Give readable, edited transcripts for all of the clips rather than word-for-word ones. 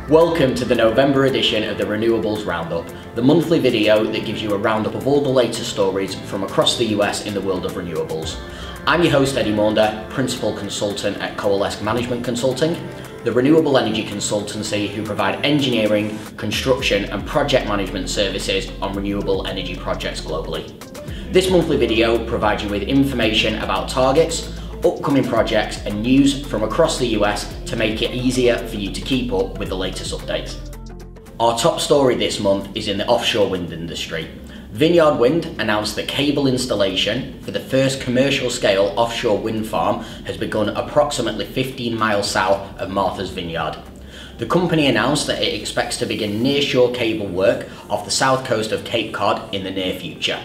Welcome to the November edition of the Renewables Roundup, the monthly video that gives you a roundup of all the latest stories from across the US in the world of renewables. I'm your host Eddie Maunda, Principal Consultant at Coalesce Management Consulting, the renewable energy consultancy who provide engineering, construction and project management services on renewable energy projects globally. This monthly video provides you with information about targets, upcoming projects and news from across the US to make it easier for you to keep up with the latest updates. Our top story this month is in the offshore wind industry. Vineyard Wind announced that cable installation for the first commercial scale offshore wind farm has begun approximately 15 miles south of Martha's Vineyard. The company announced that it expects to begin nearshore cable work off the south coast of Cape Cod in the near future.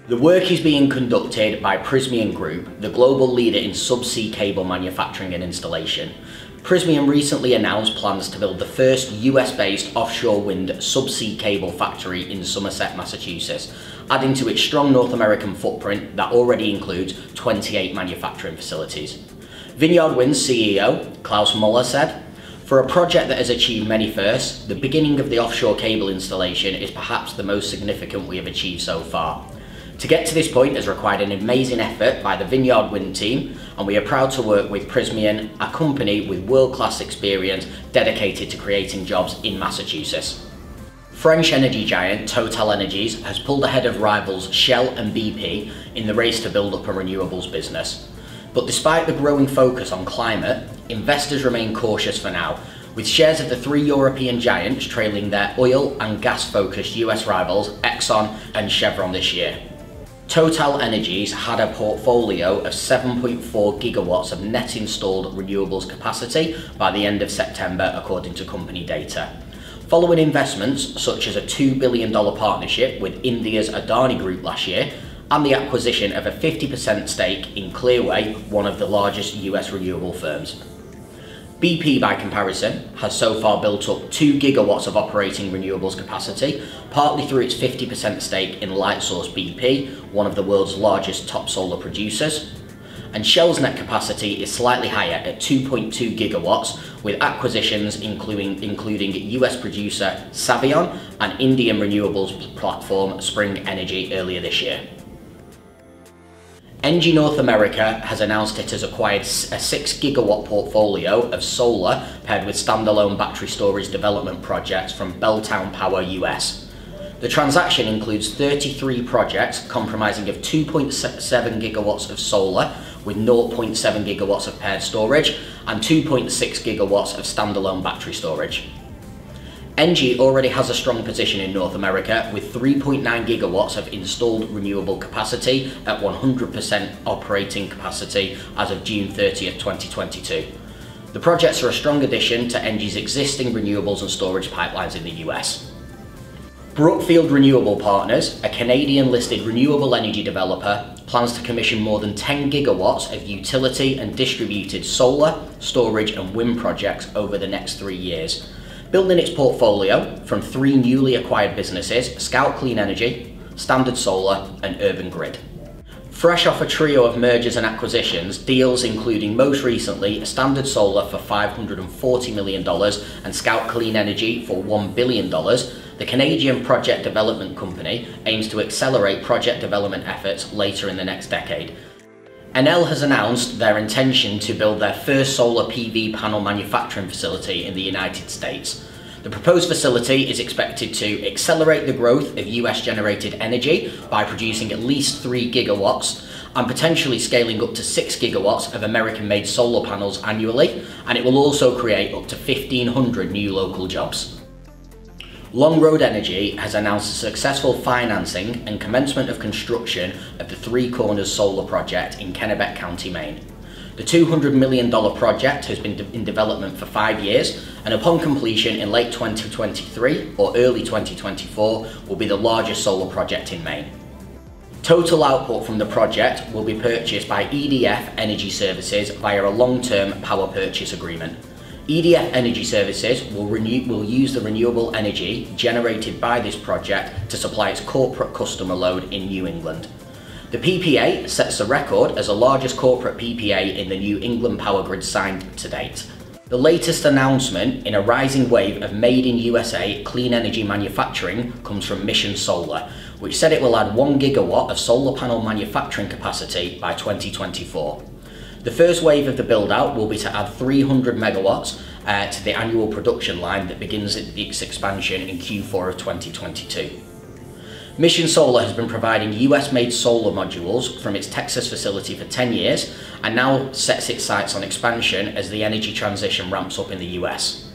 The work is being conducted by Prysmian Group, the global leader in subsea cable manufacturing and installation. Prysmian recently announced plans to build the first US-based offshore wind subsea cable factory in Somerset, Massachusetts, adding to its strong North American footprint that already includes 28 manufacturing facilities. Vineyard Wind's CEO, Klaus Muller, said, "For a project that has achieved many firsts, the beginning of the offshore cable installation is perhaps the most significant we have achieved so far. To get to this point has required an amazing effort by the Vineyard Wind team, and we are proud to work with Prysmian, a company with world-class experience dedicated to creating jobs in Massachusetts." French energy giant TotalEnergies has pulled ahead of rivals Shell and BP in the race to build up a renewables business. But despite the growing focus on climate, investors remain cautious for now, with shares of the three European giants trailing their oil and gas-focused US rivals Exxon and Chevron this year. TotalEnergies had a portfolio of 7.4 gigawatts of net installed renewables capacity by the end of September, according to company data. Following investments such as a $2 billion partnership with India's Adani Group last year and the acquisition of a 50% stake in Clearway, one of the largest US renewable firms. BP, by comparison, has so far built up 2 gigawatts of operating renewables capacity, partly through its 50% stake in Lightsource BP, one of the world's largest top solar producers. And Shell's net capacity is slightly higher at 2.2 gigawatts, with acquisitions including US producer Savion and Indian renewables platform Spring Energy earlier this year. ENGIE North America has announced it has acquired a 6 gigawatt portfolio of solar paired with standalone battery storage development projects from Belltown Power US. The transaction includes 33 projects comprising of 2.7 gigawatts of solar with 0.7 gigawatts of paired storage and 2.6 gigawatts of standalone battery storage. ENGIE already has a strong position in North America with 3.9 gigawatts of installed renewable capacity at 100% operating capacity as of June 30th, 2022. The projects are a strong addition to ENGIE's existing renewables and storage pipelines in the US. Brookfield Renewable Partners, a Canadian-listed renewable energy developer, plans to commission more than 10 gigawatts of utility and distributed solar, storage and wind projects over the next 3 years. Building its portfolio from 3 newly acquired businesses, Scout Clean Energy, Standard Solar and Urban Grid. Fresh off a trio of mergers and acquisitions, deals including most recently Standard Solar for $540 million and Scout Clean Energy for $1 billion, the Canadian project development company aims to accelerate project development efforts later in the next decade. Enel has announced their intention to build their first solar PV panel manufacturing facility in the United States. The proposed facility is expected to accelerate the growth of US-generated energy by producing at least 3 gigawatts and potentially scaling up to 6 gigawatts of American-made solar panels annually, and it will also create up to 1,500 new local jobs. Longroad Energy has announced a successful financing and commencement of construction of the Three Corners Solar Project in Kennebec County, Maine. The $200 million project has been in development for 5 years, and upon completion in late 2023 or early 2024 will be the largest solar project in Maine. Total output from the project will be purchased by EDF Energy Services via a long-term power purchase agreement. EDF Energy Services will use the renewable energy generated by this project to supply its corporate customer load in New England. The PPA sets the record as the largest corporate PPA in the New England power grid signed to date. The latest announcement in a rising wave of made in USA clean energy manufacturing comes from Mission Solar, which said it will add 1 gigawatt of solar panel manufacturing capacity by 2024. The first wave of the build-out will be to add 300 megawatts to the annual production line that begins its expansion in Q4 of 2022. Mission Solar has been providing US-made solar modules from its Texas facility for 10 years and now sets its sights on expansion as the energy transition ramps up in the US.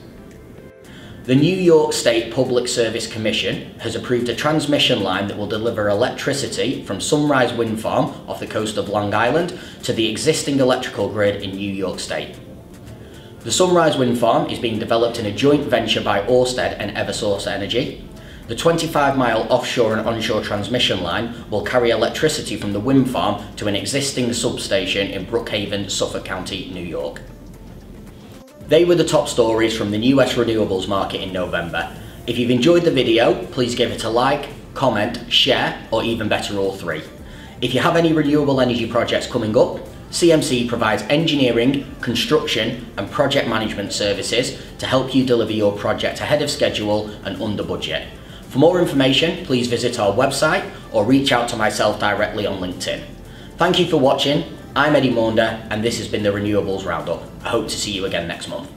The New York State Public Service Commission has approved a transmission line that will deliver electricity from Sunrise Wind Farm off the coast of Long Island to the existing electrical grid in New York State. The Sunrise Wind Farm is being developed in a joint venture by Ørsted and Eversource Energy. The 25-mile offshore and onshore transmission line will carry electricity from the wind farm to an existing substation in Brookhaven, Suffolk County, New York. They were the top stories from the US renewables market in November. If you've enjoyed the video, please give it a like, comment, share, or even better, all three. If you have any renewable energy projects coming up, CMC provides engineering, construction, and project management services to help you deliver your project ahead of schedule and under budget. For more information, please visit our website or reach out to myself directly on LinkedIn. Thank you for watching. I'm Eddie Maunder, and this has been the Renewables Roundup. I hope to see you again next month.